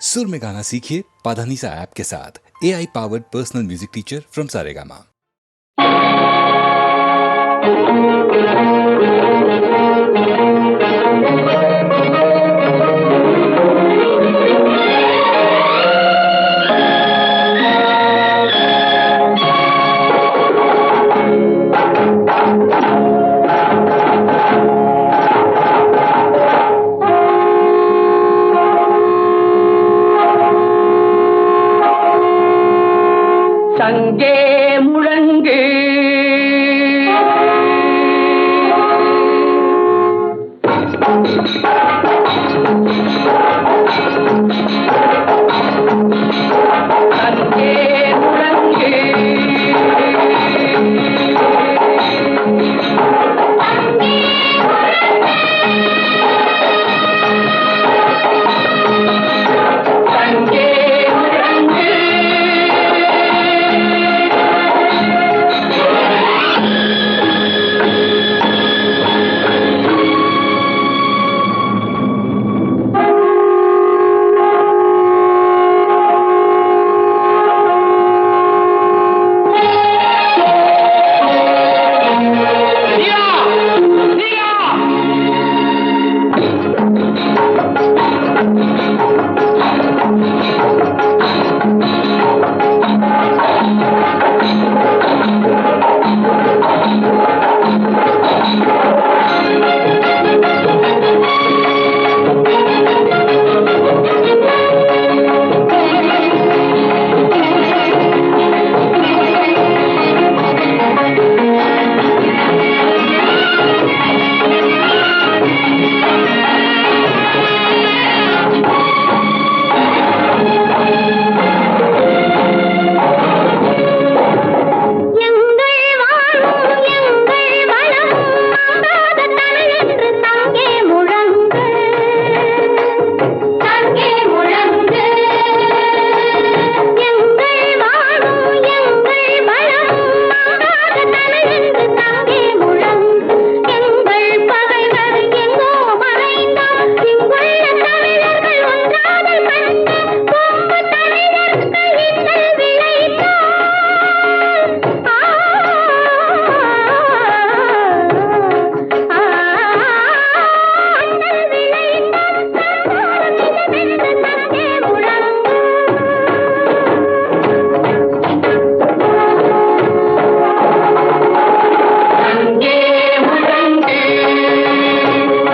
सुर में गाना सीखिए पाधानीसा ऐप के साथ। AI powered personal music teacher from Saregama. சங்கே முழங்கு சங்கே முழங்கு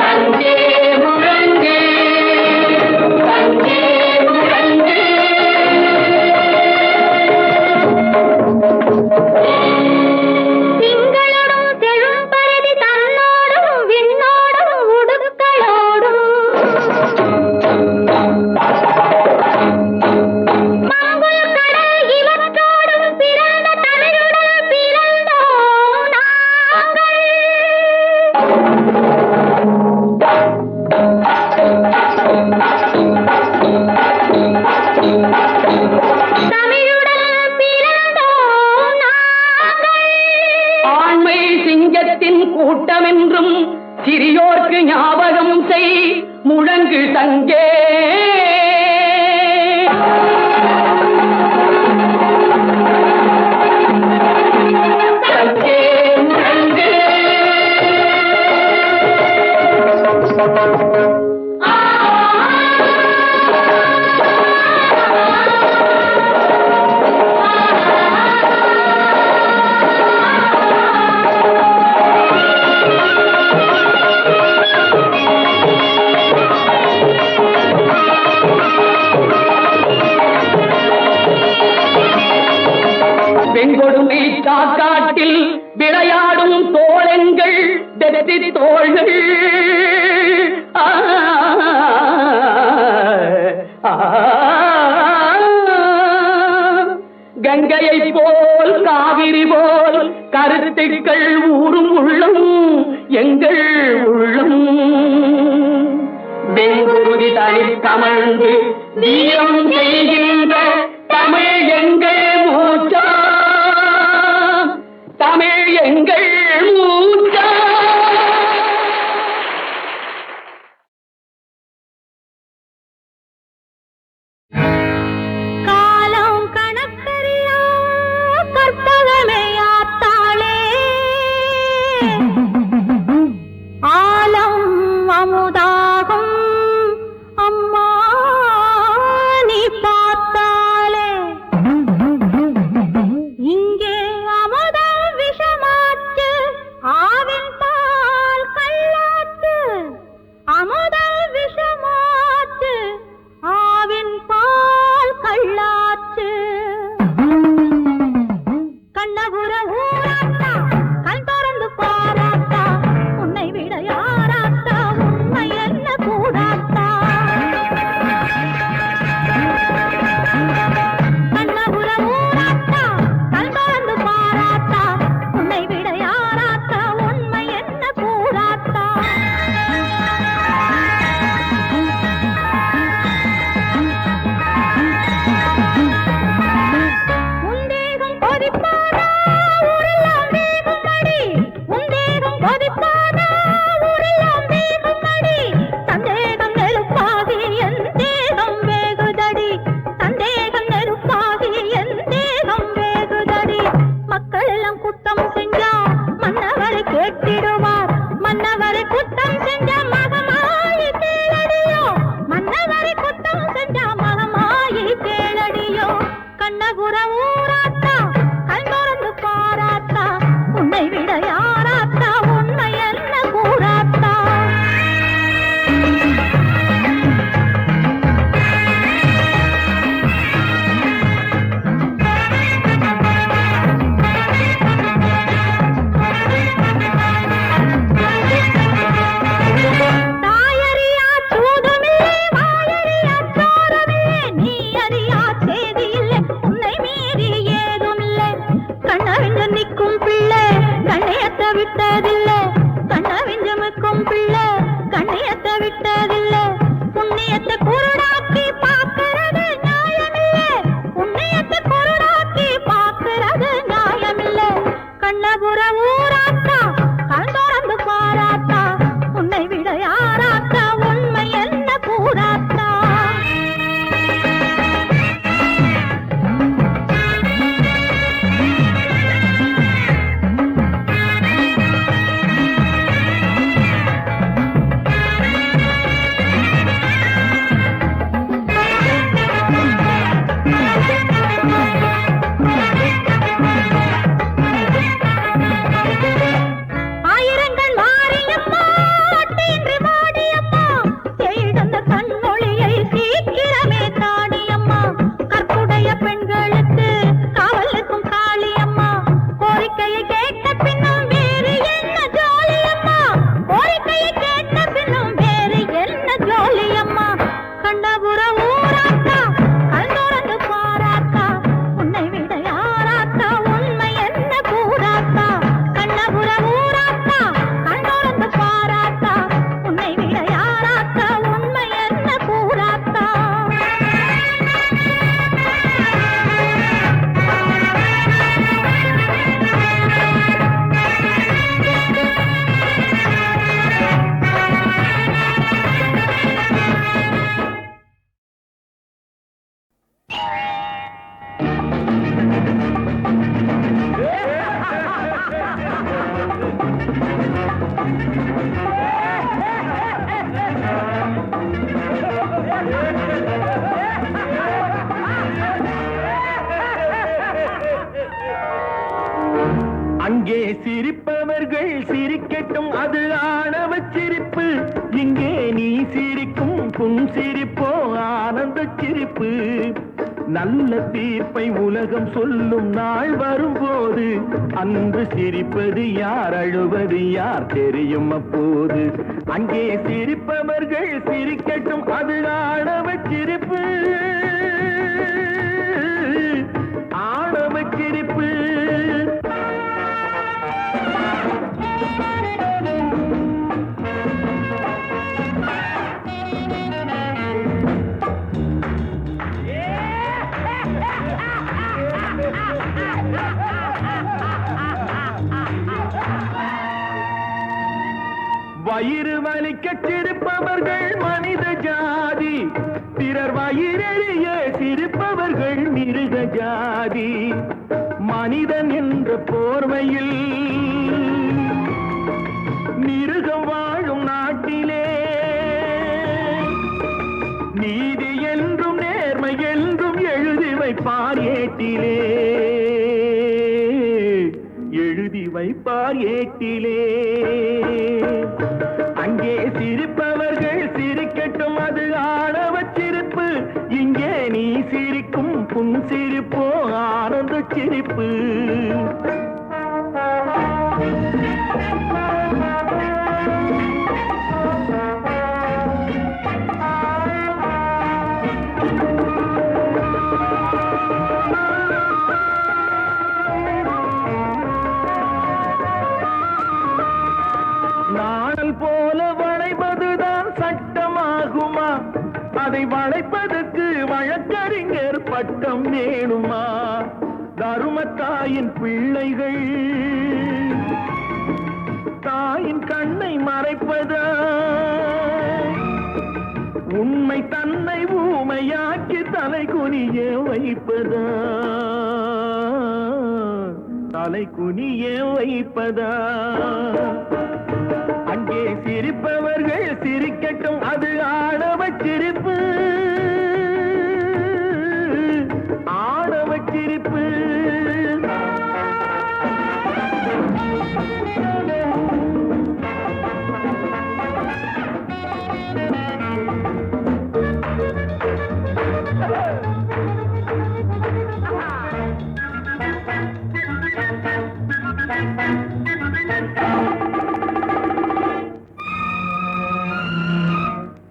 சங்கே முழங்கு கூட்டமென்றும் சிறியோர்க்கு ஞாபகம் செய் முழங்கு சங்கே சங்கே முழங்கு பெண்கொடுமை சாக்காட்டில் விளையாடும் தோழங்கள் தெற்றி தோள்கள் கங்கையை போல் காவிரி போல் கருத்துக்கள் ஊரும் உள்ளம் எங்கள் உள்ளம் வெங்குருதி தனில் கமழ்ந்து வீரம் செய்கின்ற தமிழ் எங்கள் மூச்சா தமிழ் எங்கள் ஊராத்தா கண்டோரந்து பாராத்தா உன்னை விட யாராத்தா உண்மை என்ன கூறாத்தா கண்ணபுர ஊராத்தா கண்டோரந்து பாராத்தா உன்னை விட யாராத்தா உண்மை என்ன கூறாத்தா அங்கே சிரிப்பவர்கள் சிரிக்கட்டும், அது ஆணவ சிரிப்பு. இங்கே நீ சிரிக்கும் புன்சிரிப்போ ஆனந்த சிரிப்பு. நல்ல தீர்ப்பை உலகம் சொல்லும் நாள் வரும்போது அன்று சிரிப்பது யார் அழுவது யார் தெரியும் அப்போது. அங்கே சிரிப்பவர்கள் சிரிக்கட்டும், அது ஆணவ சிரிப்பு. ஆணவ சிரிப்பு. வயிறு வலிக்க சிரிப்பவர்கள் மனித ஜாதி, பிறர் வயிறெறிய சிரிப்பவர்கள் மிருக ஜாதி. மனிதன் என்ற போர்வையில் மிருகம் வாழும் நாட்டிலே நீதி என்றும் நேர்மை என்றும் எழுதி வைப்பார் ஏட்டிலே. எழுதி வைப்பார் ஏட்டிலே. அங்கே சிரிப்பவர்கள் சிரிக்கட்டும், அது ஆணவ சிரிப்பு. இங்கே நீ சிரிக்கும் புன்சிரிப்போ ஆனந்த சிரிப்பு. நாணல் போல வளைப்பதுதான் சட்டமாகுமா? அதை வளைப்பதற்கு வழக்கறிஞர் பட்டம் வேணுமா? தருமத்தாயின் பிள்ளைகள் தாயின் கண்ணை மறைப்பதா? உண்மை தன்னை ஊமையாக்கி தலை குனிய வைப்பதா? தலை குனிய வைப்பதா? அங்கே சிரிப்பவர்கள் சிரிக்கட்டும், அது ஆணவ சிரிப்பு. ஆணவ சிரிப்பு.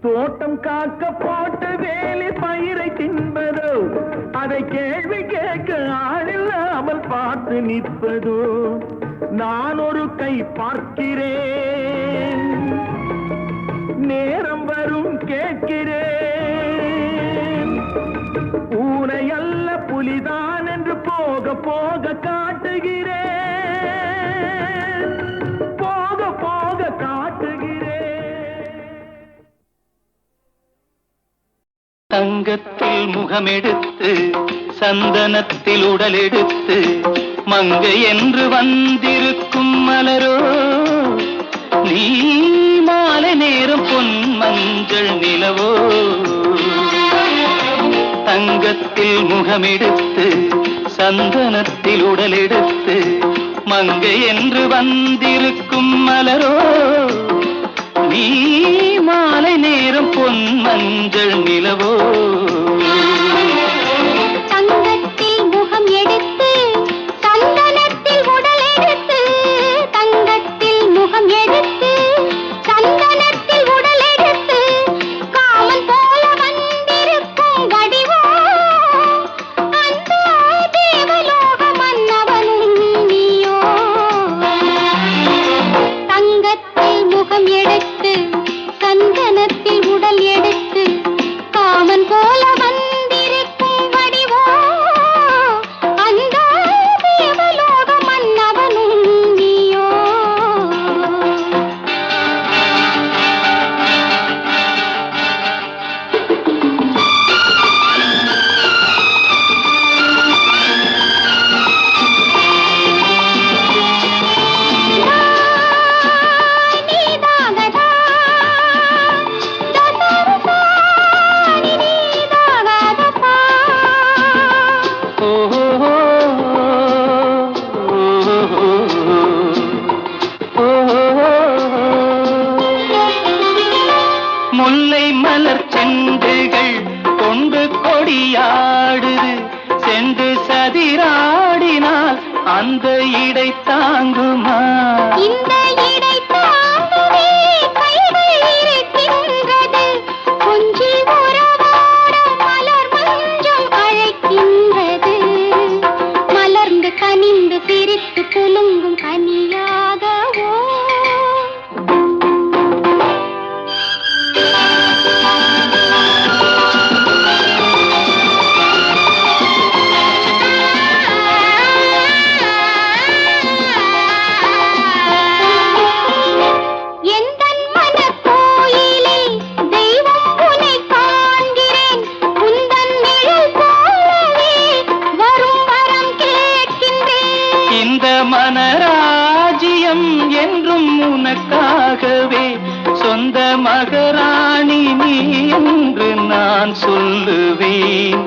தோட்டம் காக்க போட்டு வேலி பயிரை தின்பதோ, அதை கேள்வி கேட்க ஆளில்லாமல் பார்த்து நிற்பதோ? நான் ஒரு கை பார்க்கிறேன், நேரம் வரும் கேட்கிறேன். பூனை அல்ல புலிதான் என்று போக போக காட்டுகிறேன். போக போக காட்டுகிறேன். தங்கத்தில் முகமெடுத்து சந்தனத்தில் உடலெடுத்து மங்கை என்று வந்திருக்கும் மலரோ, நீ மாலை நேரம் பொன் மஞ்சள் நிலவோ. தங்கத்தில் முகமெடுத்து சந்தனத்தில் உடலெடுத்து மங்கை என்று வந்திருக்கும் மலரோ, நீ மாலை நேரம் பொன் மஞ்சள் நிலவோ. தங்கத்தில் முகம் எடுத்து சந்தனத்தில் உடல் எடுத்து, தங்கத்தில் முகம் எடுத்து சந்தனத்தில் உடல் எடுத்து, காமன் போல வந்திருக்கும் இந்த மனராஜ்யம் என்றும் உனக்காகவே சொந்த மகராணி நீ என்று நான் சொல்லுவேன்.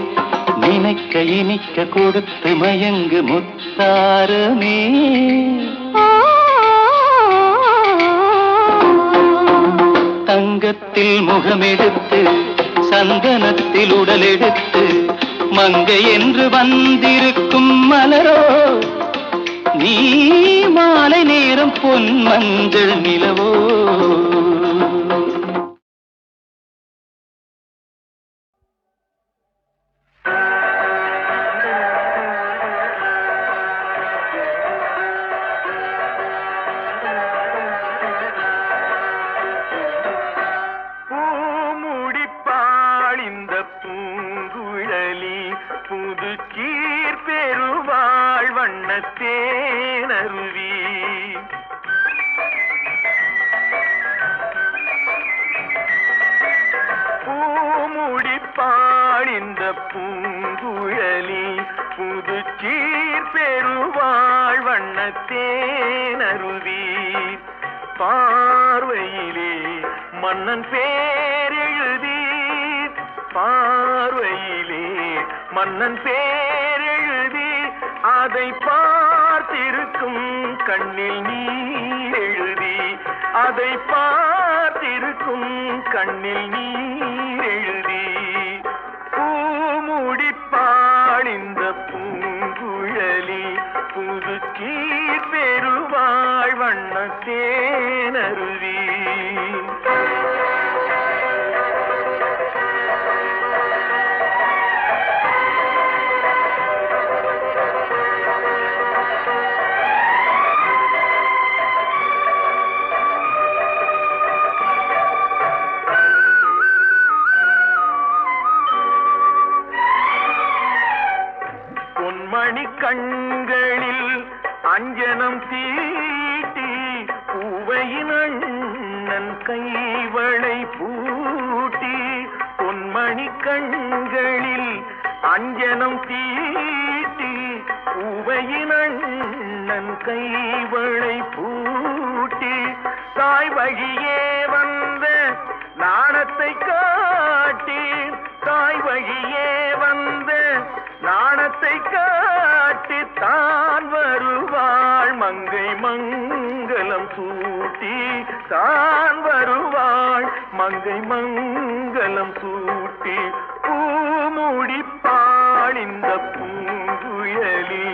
நினைக்க இனிக்க கொடுத்து மயங்கு முத்தாரமே. தங்கத்தில் முகமெடுத்து சந்தனத்தில் உடலெடுத்து மங்கை என்று வந்திருக்கும் மலரோ நீ மாலை நேரம் பொன் மஞ்சள் நிலவோ. புது கீர் பெருவாழ் வண்ணத்தேனருவி பூமுடிப்பாள் இந்த பூங்குழலி புது கீர் பெருவாழ் வண்ணத்தேனருவி பார்வையிலே மன்னன் பேரெழுதி பார்வையிலே மன்னன் பேரெழுதி அதை பார்த்திருக்கும் கண்ணில் நீர் எழுதி அதை பார்த்திருக்கும் கண்ணில் நீர் எழுதி பூமுடிப்பாள் இந்த பூங்குழலி புது கீர் பெருவாழ் வண்ணத்தேனருவி. பொன்மணி கண்களில் அஞ்சனம் தீட்டி பூவையின் அண்ணன் கைவளை பூட்டி பொன்மணி கண்களில் அஞ்சனம் தீட்டி பூவையின் அண்ணன் கைவளை பூட்டி தாய் வழியே வந்த நாணத்தை காட்டி தாய் வழியே வந்த நாணத்தை காட்டி தான் வருவாள் மங்கை மங்களம் சூட்டி தான் வருவாள் மங்கை மங்களம் சூட்டி பூமுடிப்பாள் இந்த பூங்குழலி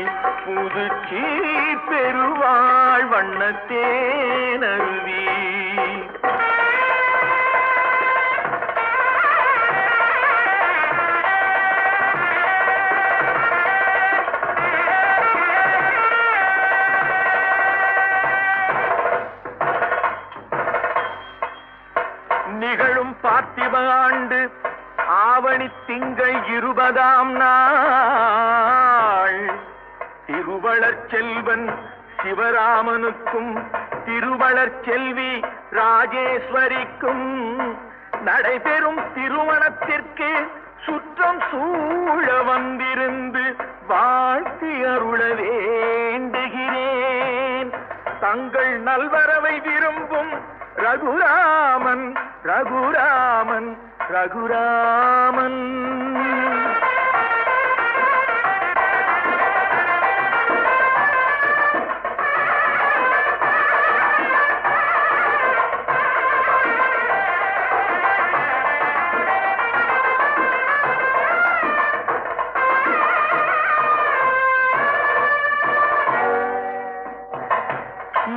புது கீர் பெருவாழ் வண்ணத்தேனருவி. நிகழும் பார்த்திப ஆண்டு ஆவணி திங்கள் 20ஆம் நாள் திருவளர் செல்வன் சிவராமனுக்கும் திருவளர் செல்வி ராஜேஸ்வரிக்கும் நடைபெறும் திருமணத்திற்கு சுற்றம் சூழ வந்திருந்து வாழ்த்தி அருள வேண்டுகிறேன். தங்கள் நல்வரவை விரும்பும் ரகுராமன் ரகுராமன் ரகுராமன்.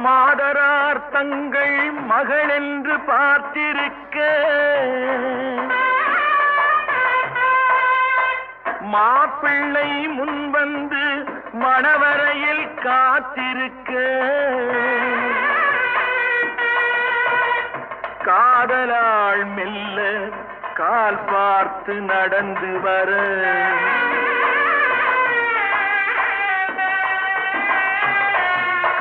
மாதரார் தங்கள் மகள் என்று பார்த்திருக்க மாப்பிள்ளை முன்வந்து மணவரையில் காத்திருக்க காதலாள் மெல்ல கால் பார்த்து நடந்து வர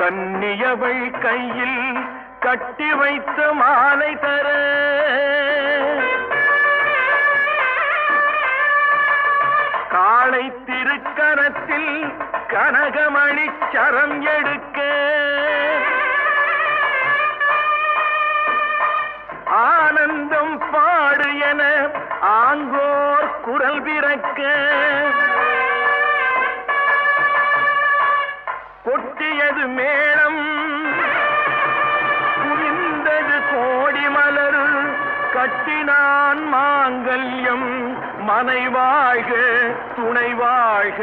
கன்னியவள் கையில் கட்டி வைத்த மாலை தர காளை திருக்கரத்தில் கனகமணி சரம் எடுக்க ஆனந்தம் பாடு என ஆங்கோர் குரல் பிறக்க கொட்டியது மேளம் குவிந்தது கோடி மலர் கட்டினான் மாங்கல்யம் மனை வாழ்க துணை வாழ்க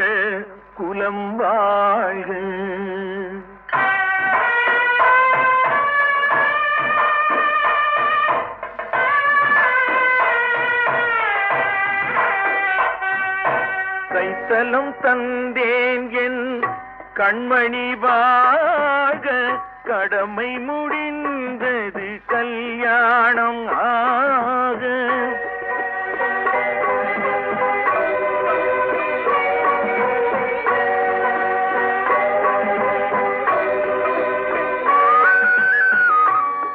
குலம் வாழ்க. கைத்தலம் தந்தேன் என் கண்மணி வாழ கடமை முடிந்தது கல்யாணம் ஆக.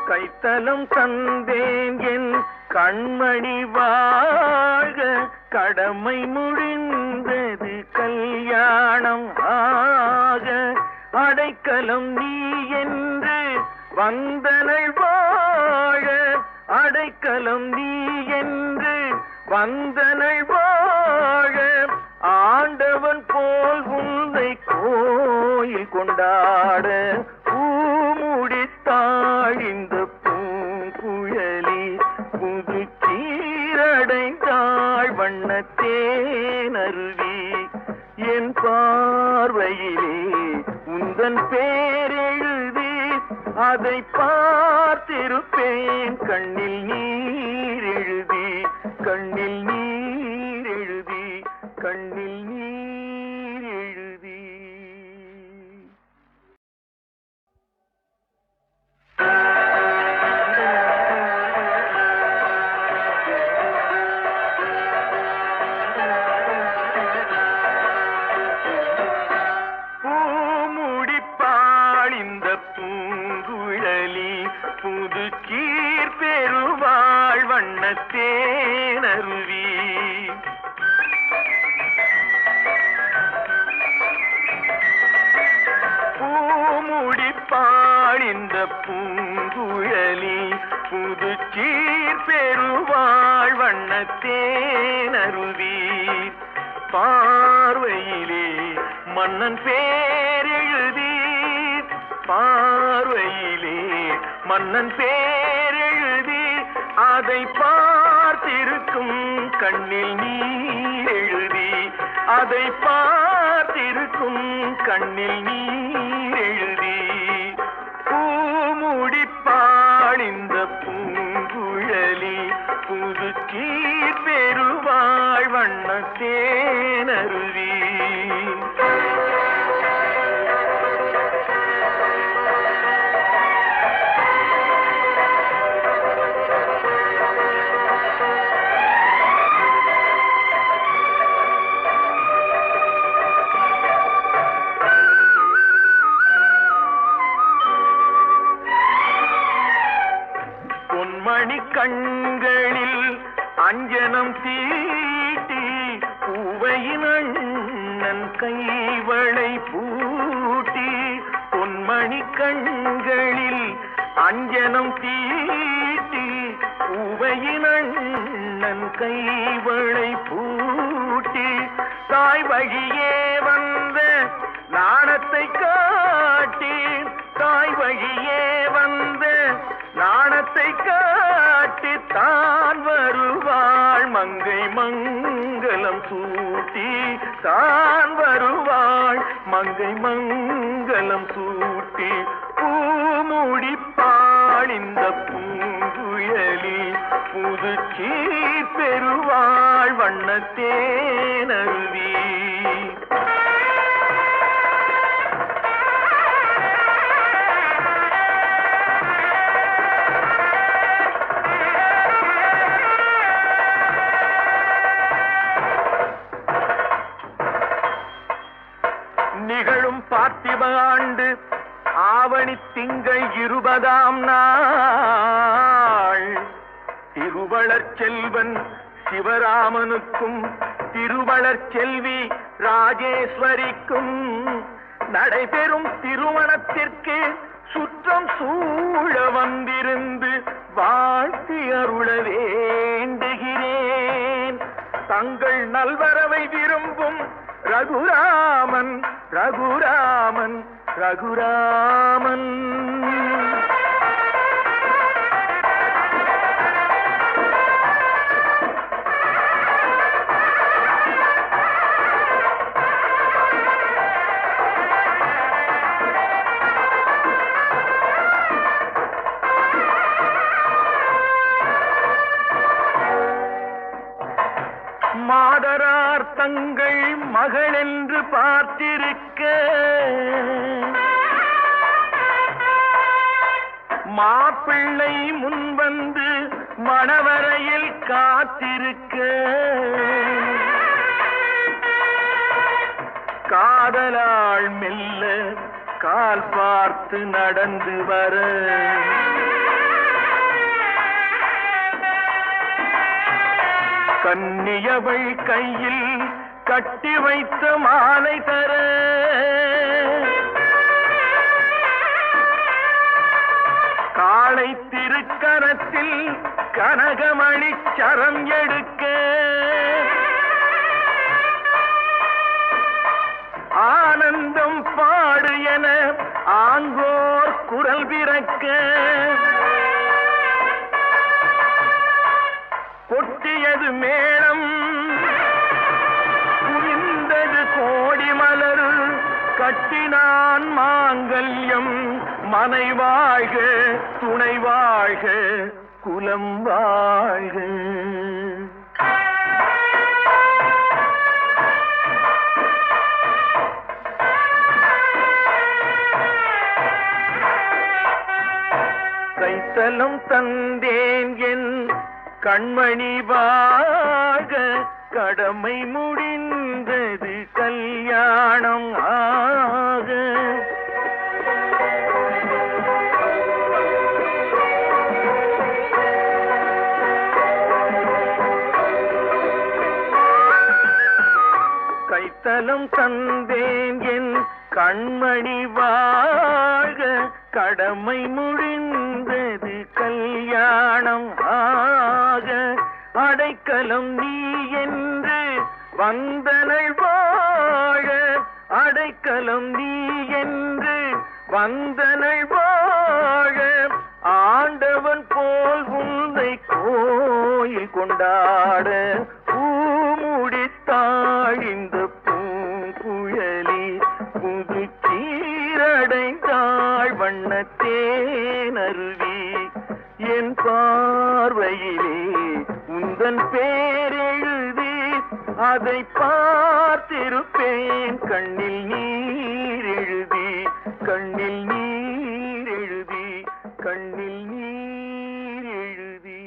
கைத்தலம் தந்தேன் என் கண்மணி வாழ கடமை முடிந்தது கல்யாணம் ஆக. அடைக்கலம் நீ என்று வந்தனள் வாழ அடைக்கலம் நீ என்று வந்தனள் வாழ ஆண்டவன் போல் உன்னை கோயில் கொண்டாட பூமுடித்தாள் இந்த பூங்குழலி புது சீரடைந்தாள் வண்ணத்தேனருவி. என் பார்வையிலே உந்தன் பேரெழுதி அதை பார்த்திருப்பேன் கண்ணில் நீர் எழுதி கண்ணில் நீர் எழுதி கண்ணில் நீர் எழுதி. புது கீர் பெருவாள் வண்ணத்தேனருவி. பூமுடிப்பாள் இந்த பூங்குழலி புது கீர் பெருவாள் வண்ணத்தேனருவி. பார்வையிலே மன்னன் பேரெழுதி பார்வையிலே மன்னன் பேரெழுதி அதை பார்த்திருக்கும் கண்ணில் நீர் எழுதி அதை பார்த்திருக்கும் கண்ணில் நீர் எழுதி. பூமுடிப்பாள் இந்த பூங்குழலி புது கீர் பெருவாள் வண்ணத்தேனருவி. கண்களில் அஞ்சனம் தீட்டி பூவையின் அண்ணன் கைவளை பூட்டி பொன்மணி கண்களில் அஞ்சனம் தீட்டி பூவையின் அண்ணன் கைவளை பூட்டி தாய் வழியே வந்த நாணத்தை காட்டி தாய் வழியே வந்த நாணத்தை காட்டி தான் வருவாள் மங்கை மங்கலம் சூட்டி தான் வருவாள் மங்கை மங்கலம் சூட்டி. பூமுடிப்பாள் இந்த பூங்குழலி புது சீர் பெருவாள் வண்ணத்தேனருவி. நிகழும் பார்த்திப ஆண்டு ஆவணி திங்கள் 20ஆம் நாள் திருவளர் செல்வன் சிவராமனுக்கும் திருவளர் செல்வி ராஜேஸ்வரிக்கும் நடைபெறும் திருமணத்திற்கு சுற்றம் சூழ வந்திருந்து வாழ்த்தி அருள வேண்டுகிறேன். தங்கள் நல்வரவை விரும்பும் ரகுராமன் ரகுராமன் ரகுராமன். மாதரார் தங்கள் மகள் என்று பார்த்திருக்க மாப்பிள்ளை முன்வந்து மணவரையில் காத்திருக்க காதலாள் மெல்ல கால் பார்த்து நடந்து வர கன்னியவள் கையில் கட்டி வைத்த மாலை தர காளை திருக்கரத்தில் கனகமணி சரம் எடுக்க ஆனந்தம் பாடு என ஆங்கோர் குரல் பிறக்க கொட்டியது மேளம் குவிந்தது கோடி மலர் கட்டினான் மாங்கல்யம் மனை வாழ்க துணை வாழ்க குலம் வாழ்க. கைத்தலம் தந்தேன் என் கண்மணி வாழ கடமை முடிந்தது கல்யாணம் ஆக. கைத்தலம் தந்தேன் என் கண்மணி வாழ கடமை முடிந்தது கல்யாணம் ஆக. அடைக்கலம் நீ என்று வந்தனள் வாழ அடைக்கலம் நீ என்று வந்தனள் வாழ ஆண்டவன் போல் உன்னை கோயில் கொண்டாட பூமுடித்தாள் இந்த பூங்குழலி புது சீரடைந்தாள் வண்ணத்தேனருவி என் பார்வையிலே உந்தன் பேரெழுதி அதை பார்த்திருப்பேன் கண்ணில் நீர் எழுதி கண்ணில் நீர் எழுதி கண்ணில் நீர் எழுதி.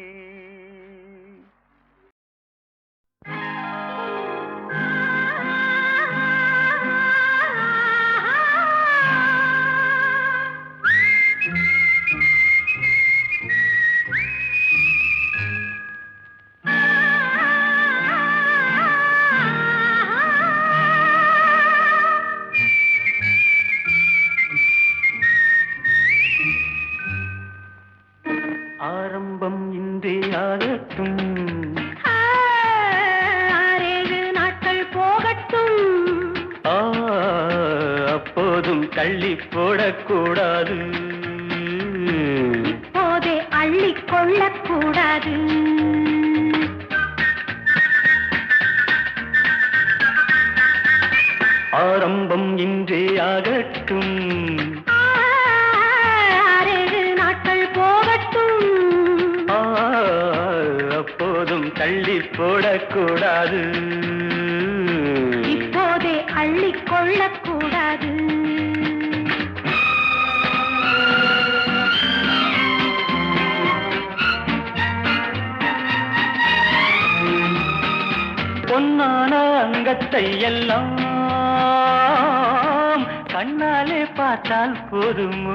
ஆரம்பம் இன்றே ஆகட்டும், 6-7 நாட்கள் போகட்டும், அப்போதும் தள்ளி போடக்கூடாது, இப்போதே அள்ளிக் கொள்ளக்கூடாது. ஆரம்பம் இன்றே ஆகட்டும், 6-7 நாட்கள் போகட்டும், அப்போதும் தள்ளி போடக்கூடாது, இப்போதே அள்ளிக் கொள்ளக்கூடாது. பொன்னான அங்கத்தை எல்லாம் கண்ணாலே பார்த்தால் போதுமோ,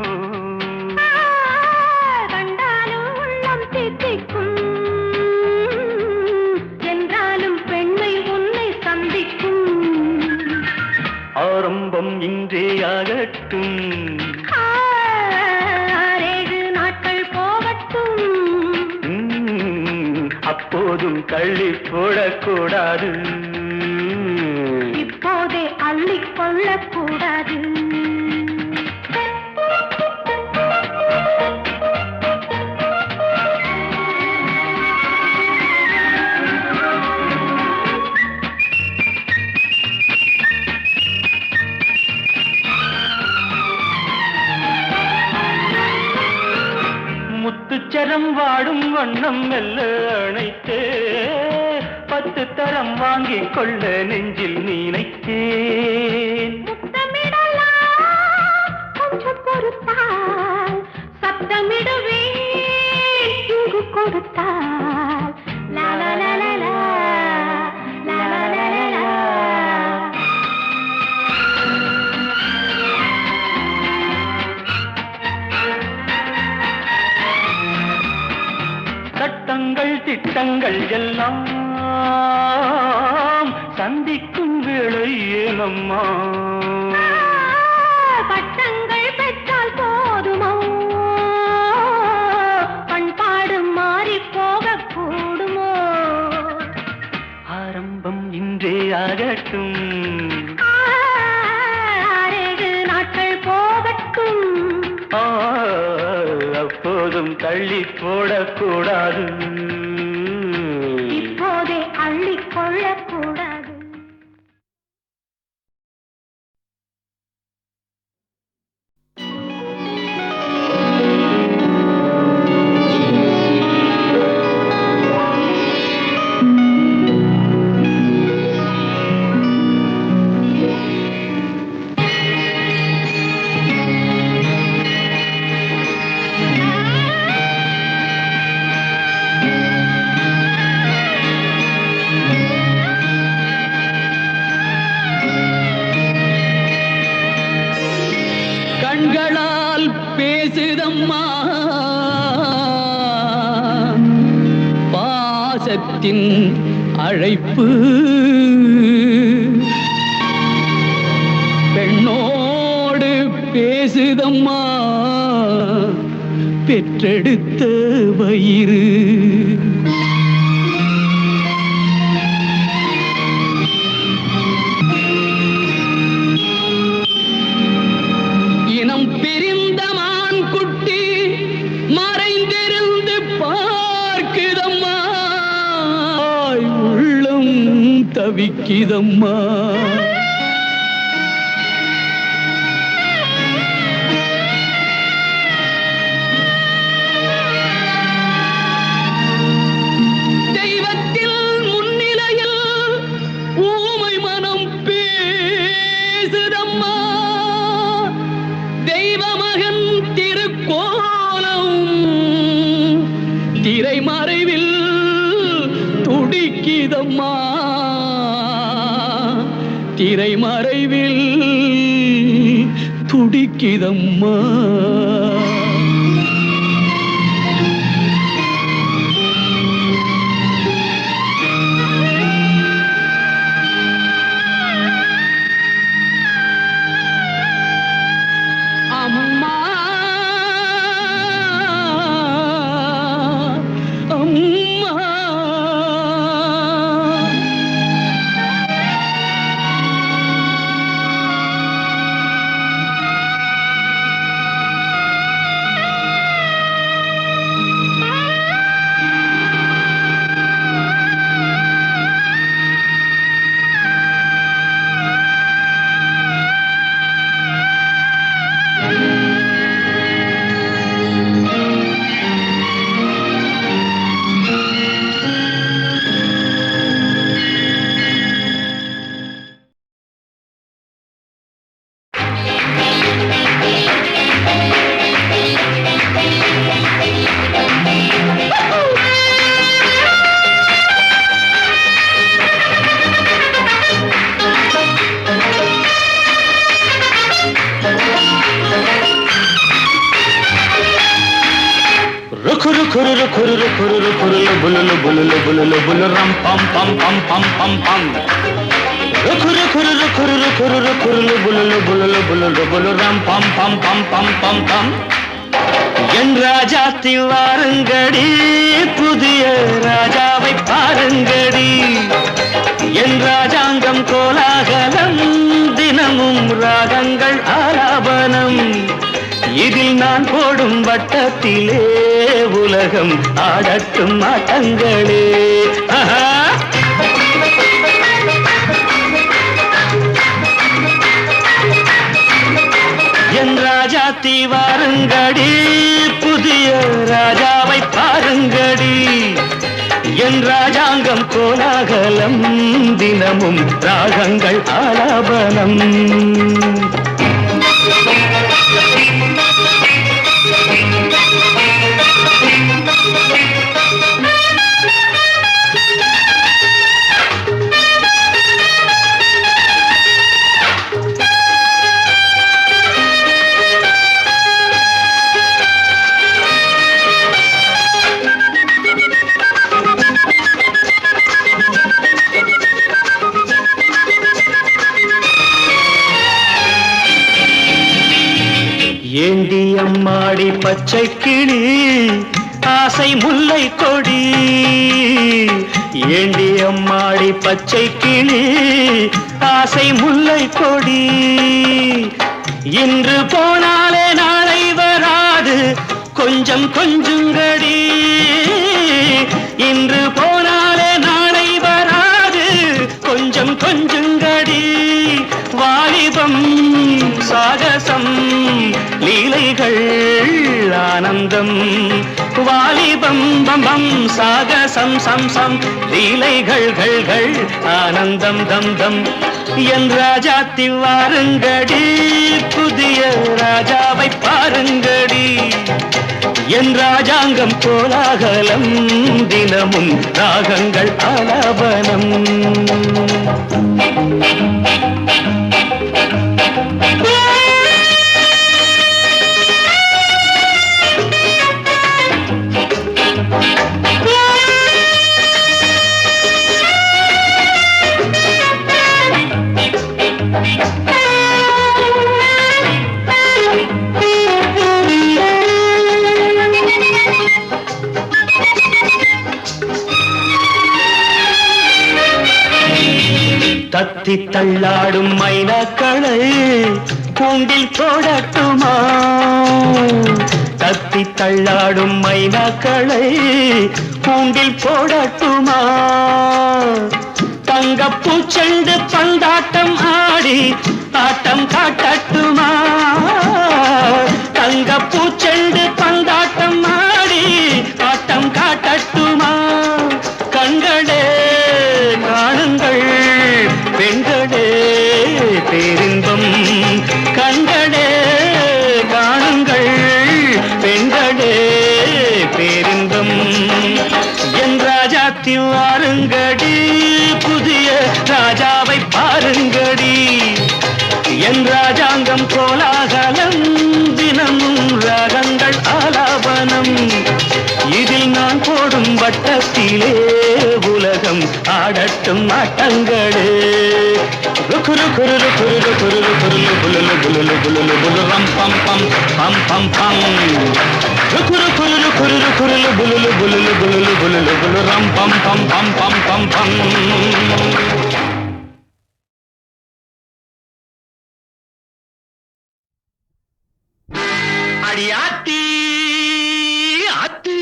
கண்டாலும் உள்ளம் தித்திக்கும், என்றாலும் பெண்மை உன்னை ஆரம்பம் இன்றே ஆகட்டும். 6 நாட்கள் போகட்டும். அப்போதும் தள்ளி போடக்கூடாது. இப்போதே அள்ளிக் கொள்ளக்கூடாது. முத்துச்சரம் வாடும் வண்ணம் மெல்ல அணைத்தே 10 தரம் வாங்கிக் கொள்ள நெஞ்சில் நினைத்தேன். முத்தமிடலாம் கொஞ்சம் பொறுத்தால் சத்தமிடுவேன் இங்கு கொடுத்தால். லா லா லா லா லா, லா லா லா லா லா. சட்டங்கள் திட்டங்கள் எல்லாம் சந்திக்கும் வேளை ஏனம்மா? பட்டங்கள் பெற்றால் போதுமோ? பண்பாடு மாறி போகக் கூடுமோ? ஆரம்பம் இன்றே ஆகட்டும். 6 நாட்கள் போகட்டும். அப்போதும் தள்ளி போடக்கூடாது. இப்போதே அள்ளிக் கொள்ளக்கூடாது. கண்களால் பேசுதம்மா பாசத்தின் அழைப்பு. பெண்ணோடு பேசுதம்மா பெற்றெடுத்த வயிறு. இனம் பிரிந்த மான் குட்டி மறைந்திருந்து பார்க்குதம்மா உள்ளம் தவிக்குதம்மா. தெய்வத்தில் முன்னிலையில் ஊமை மனம் பேசுதம்மா. தெய்வ மகன் திருக்கோலம் திரைமறைவில் துடிக்குதம்மா. திரைமறைவில் துடிக்குதம்மா. அம்மா அம்மா குருலு குருலு குருலு புலுலு புலுலு புலுலு புலுரம் பம் பம் பம் பம் பம் பம். என் ராஜாத்தி வாருங்கடி, புதிய ராஜாவை பாருங்கடி. என் ராஜாங்கம் கோலாகலம், தினமும் ராகங்கள் ஆலாபனம். இதில் நான் போடும் வட்டத்திலே உலகம் ஆடட்டும் ஆட்டங்களே. என் ராஜாத்தி வாருங்கடி, புதிய ராஜாவை பாருங்கடி. என் ராஜாங்கம் கோலாகலம், தினமும் ராகங்கள் ஆலாபனம். ஏண்டி அம்மாடி பச்சை கிளி, ஆசை முல்லை கொடி. ஏண்டி அம்மாடி பச்சை கிளி, ஆசை முல்லை கொடி. இன்று போனாலே நாளை வராது, கொஞ்சம் கொஞ்சங்கடி. இன்று போனாலே நாளை வராது, கொஞ்சம் கொஞ்சங்கடி. வாலிபம் சாகசம் லீலைகள் ஆனந்தம். வாலிபம் பம்பம் சாகசம் சம் சம் லீலைகள் கள் ஆனந்தம் தம் தம். என் ராஜாத்தி வாருங்கடி, புதிய ராஜாவை பாருங்கடி. என் ராஜாங்கம் கோலாகலம், தினமும் ராகங்கள் ஆலாபனம். தத்தி தள்ளாடும் மைனாக்களை கூண்டில் போடட்டுமா? தத்தி தள்ளாடும் மைனாக்களை கூண்டில் போடட்டுமா? தங்கப்பூச்செண்டு பந்தாட்டம் ஆடி ஆட்டம் காட்டட்டுமா? தங்கப்பூச்செண்டு பந்தாட்டம் ஆடி ஆட்டம் காட்டட்டுமா? கண்களே காணுங்கள், பெண்களே பேரின்பம். கண்களே காணுங்கள், பெண்களே பேரின்பம். என் ராஜாத்தி வாருங்கடி, புதிய ராஜாவை பாருங்கடி. என் ராஜாங்கம் கோலாகலம், தினமும் ராகங்கள் ஆலாபனம். இதில் நான் போடும் வட்டத்திலே உலகம் ஆடட்டும் ஆட்டங்களே. ருக்குரு குருரு குருரு குருரு குருலு புலுலு புலுலு புலுலு புலுரம் பம் பம் பம் பம் பம். ருக்குரு குருரு குருரு குருலு புலுலு புலுலு புலுலு புலுலு புலுரம் பம் பம் பம் பம் பம் பம். அடியாத்தி ஆத்தி,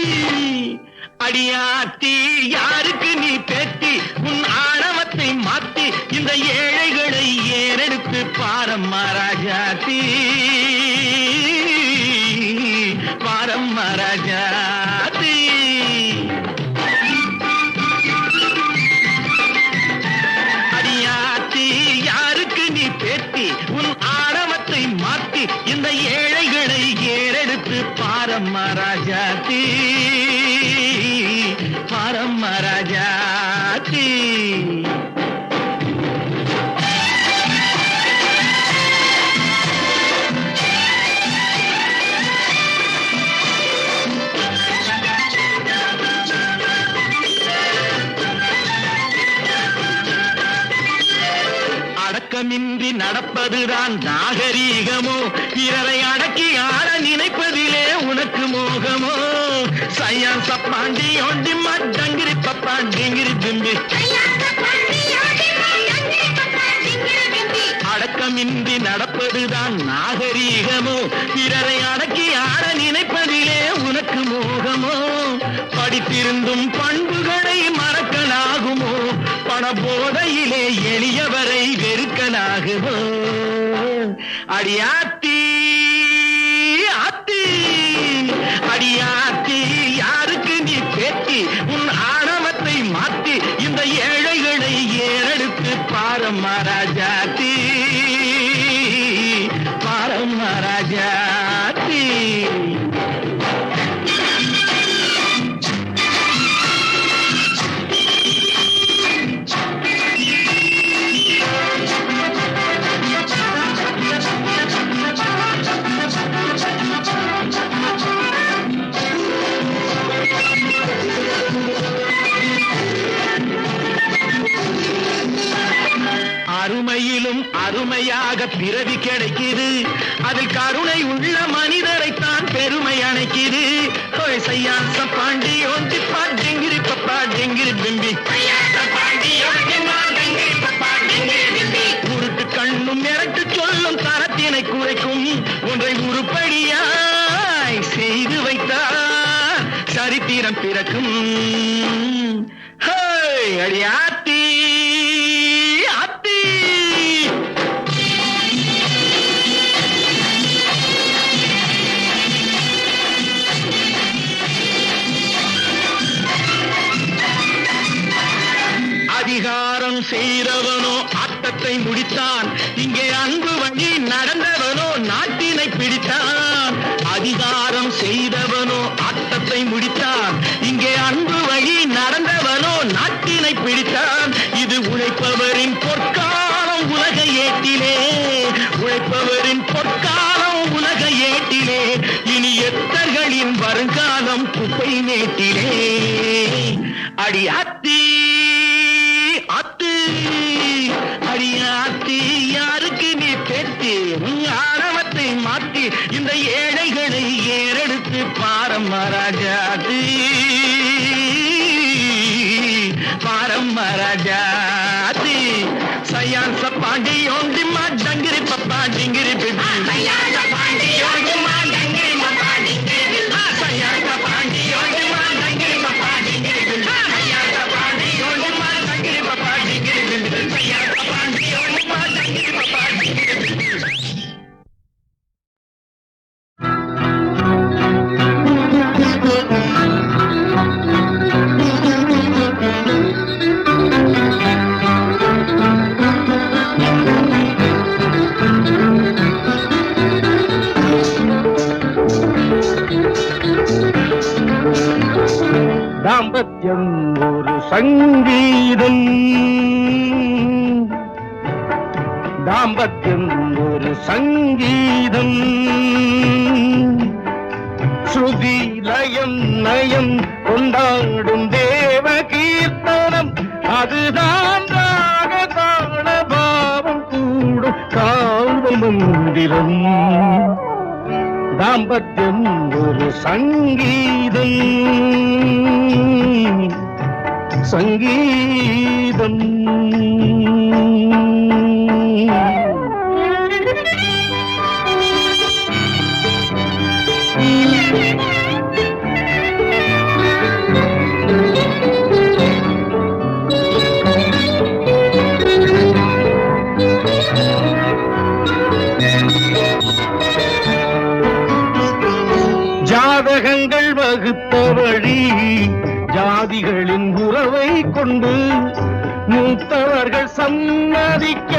அடியாத்தி யாருக்கு நீ பேத்தி? உன் ஆணவத்தை மாத்தி இந்த ஏழைகளை ஏறெடுத்து பாரம்மா ராஜாத்தி, பாரம்மா ராஜாத்தி. அடியாத்தி யாருக்கு நீ பேத்தி? உன் ஆணவத்தை மாத்தி இந்த ஏழைகளை ஏறெடுத்து பாரம்மா ராஜாத்தி, பாரம்மா ராஜாத்தி. அடக்கமின்றி நடப்பதுதான் நாகரீகமோ, பிறரை அடக்கி ஆள நினைப்பதிலே உனக்கு மோகமோ? சையான் சப்பாண்டி ஒண்டி மட்டங்கிரி பப்பாண்டிங்கிரி பிம்பி, அடக்கமின்றி நடப்பதுதான் நாகரீகமோ, பிறரை அடக்கி ஆள நினைப்பதிலே உனக்கு மோகமோ? படித்திருந்தும் பண்புகளை மறக்கலாகுமோ? பண போதையிலே எளியவரை வெறுக்கலாகுமோ? அடியாத்தி ஆத்தி அடியாத்தி, யாருக்கு நீ பேத்தி? உன் ஆணவத்தை மாத்தி இந்த ஏழைகளை ஏறெடுத்து பாரம்மா ராஜாத்தி, பாரம்மா ராஜாத்தி. அருமையிலும் அருமையாக பிறவி கிடைக்குது, அதில் கருணை உள்ள மனிதரைத்தான் பெருமை அணைக்குது. சையான் சப்பாண்டி ஒண்டி பாண்டிங்கிரி பப்பா டெங்கிரி பிம்பி, உருட்டு கண்ணும் மிரட்டு சொல்லும் தரத்தினை குறைக்கும் ஒன்றை உருப்படியாய் செய்து வைத்தார் சரித்திரம் பிறக்கும். அடியாத்தி ஆத்தி. அதிகாரம் செய்தவனோ ஆட்டத்தை முடித்தான், இங்கே அன்பு வழி நடந்தவனோ நாட்டினை பிடித்தான். அதிகாரம் செய்தவனோ ஆட்டத்தை முடித்தான், இங்கே அன்பு வழி நடந்தவனோ நாட்டினை பிடித்தான். இது உழைப்பவரின் பொற்காலம் உலக ஏட்டிலே, உழைப்பவரின் பொற்காலம் உலக ஏட்டிலே, இனி எத்தர்களின் வருங்காலம் குப்பை மேட்டிலே. அடி அத்தி அத்து அடியாத்தி, யாருக்கு நீ பேத்தி? ஆணவத்தை மாற்றி இந்த ஏழைகளை ஏறெடுத்து பாரம்மா ராஜாத்தி, பாரம்மா ராஜாத்தி. சையான் சப்பாண்டி ஒண்டி மாட்டங்கிரி பப்பா டிங்கிரி பிடி, சையான் சப்பாண்டி ஒண்டி மாட்டங்கிரி பப்பா டிங்கிரி பிடி, சையான் சப்பாண்டி ஒண்டி மாட்டங்கிரி பப்பா டிங்கிரி பிடி, சையான் சப்பாண்டி ஒண்டி மாட்டங்கிரி பப்பா டிங்கிரி பிடி, சையான் சப்பாண்டி ஒண்டி மாட்டங்கிரி பப்பா டிங்கிரி பிடி. தாம்பத்யம் ஒரு சங்கீதம், தாம்பத்யம் ஒரு சங்கீதம், ஸ்ருதி லயம் நயம் கொண்டாடும் தேவ கீர்த்தனம், அதுதான் ராக தாள பாவம் கூடும் காவல் மந்திரம். தாம்பத்யம் ஒரு சங்கீதம், சங்கீதம். ஜாதகங்கள் வகுத்த வழி ஜாதிகளின் உறவை கொண்டு மூத்தவர்கள் சம்மதிக்க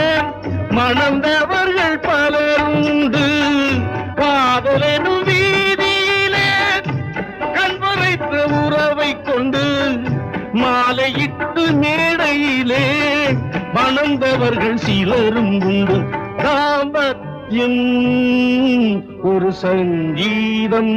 மணந்தவர்கள் பலருண்டு. காதலெனும் வீதியிலே கண்பறைத்த உறவை கொண்டு மாலையிட்டு மேடையிலே மணந்தவர்கள் சிலரும் உண்டு. தாம்பத்யம் ஒரு சங்கீதம்.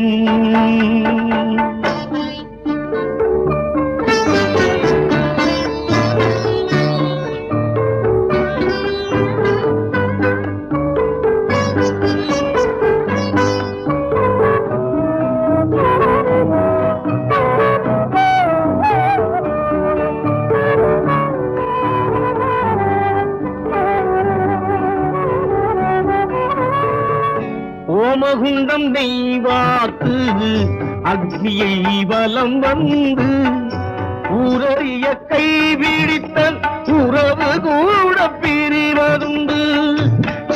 ஓமகுண்டம் நெய்வாத்து அக்னியை வலம் வந்து ஊரறிய கைவிடித்த உறவு கூட பிரிவதுண்டு.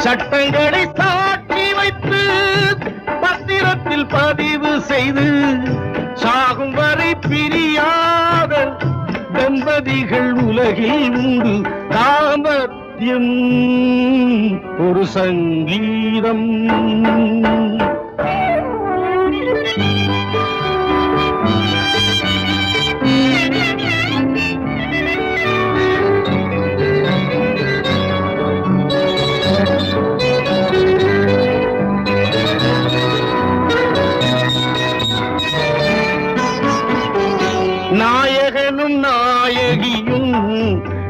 சட்டங்களை சாட்சி வைத்து பத்திரத்தில் பதிவு செய்து சாகும் வரை பிரியாத தம்பதிகள் உலகில் உண்டு. தாம்பத்தியம் ஒரு சங்கீதம். நாயகனும் நாயகியும்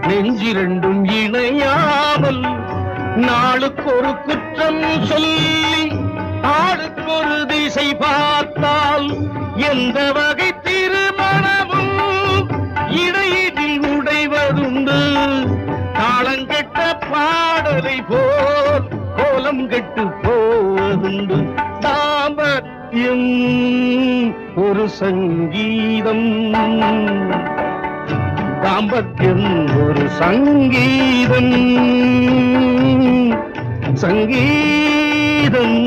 நெஞ்சிரண்டும் இணையாமல் நாளுக்கொரு குற்றம் சொல்லி ஆளுக்கொரு திசை பார்த்தால் எந்த வகை திருமணமும் இடையினில் உடைவதுண்டு. தாளங்கெட்ட பாடலை போல் கோலம் கெட்டு போவதுண்டு. தாம்பத்தியம் ஒரு சங்கீதம். தாம்பத்தியம் ஒரு சங்கீதம். சங்கீதம்.